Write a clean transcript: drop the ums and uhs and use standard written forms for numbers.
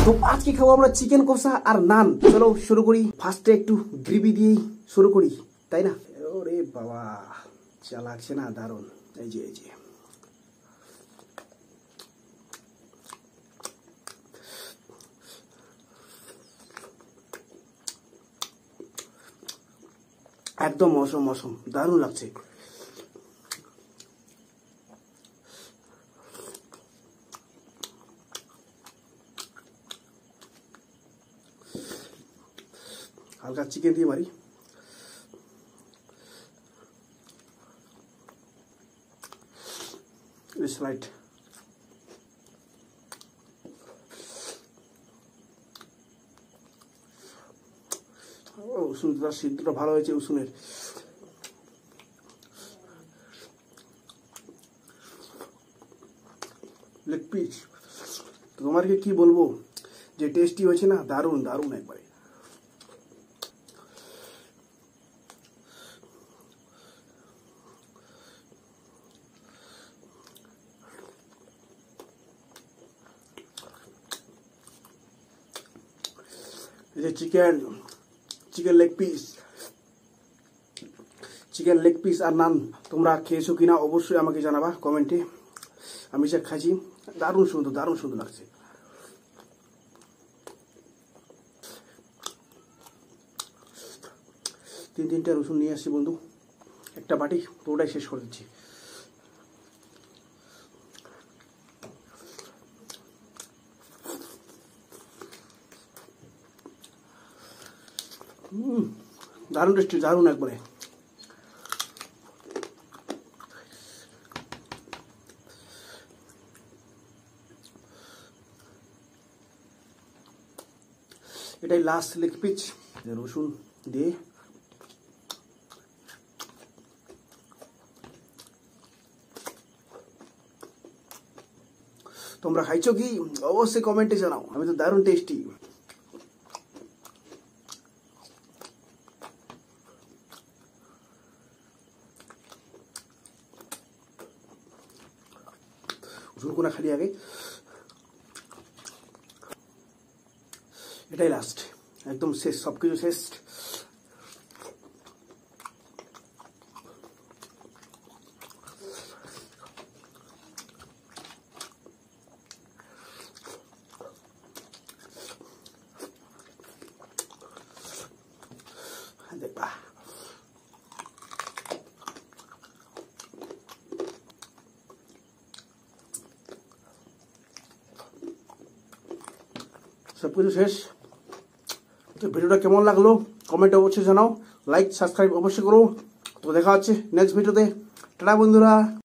তো আজকে খাবো আমরা চিকেন কষা আর নান। চলো শুরু করি। ফার্স্টে একটু গ্রেভি দিয়েই শুরু করি, তাই না? ওরে বাবা, যা লাগছে না, দারুণ। এই যে একদম মৌসুম মৌসুম, দারুণ লাগছে। হালকা চিকেন দিয়ে মারি। স্লাইড উসুনটা সিদ্ধটা ভালো হয়েছে উসুনের। লেগ পিস তোমাকে কি বলবো, যে টেস্টি হয়েছে না, দারুণ দারুণ একবারে। চিকেন লেগ পিস আর নান তোমরা খেয়েছো কিনা অবশ্যই আমাকে জানাবা কমেন্টে। আমি যা খাইছি দারুণ সুন্দর লাগছে। তিনটা রসুন নিয়ে আসছি বন্ধু, একটা বাটি, পুরোটাই শেষ করে দিচ্ছি। দারুণ টেস্টি, দারুণ একবারে। এটাই লাস্ট লেগ পিস, রসুন দিয়ে তোমরা খাইছো কি অবশ্যই কমেন্টে জানাও। আমি তো দারুণ টেস্টি। ঝুলকোনা খালি আগে, এটাই লাস্ট, একদম শেষ, সবকিছু শেষ। দেখবা সবকিছু শেষ। তো ভিডিওটা কেমন লাগলো কমেন্টে অবশ্যই জানাও, লাইক সাবস্ক্রাইব অবশ্যই করো। তো দেখা হচ্ছে নেক্সট ভিডিওতে। টাটা বন্ধুরা।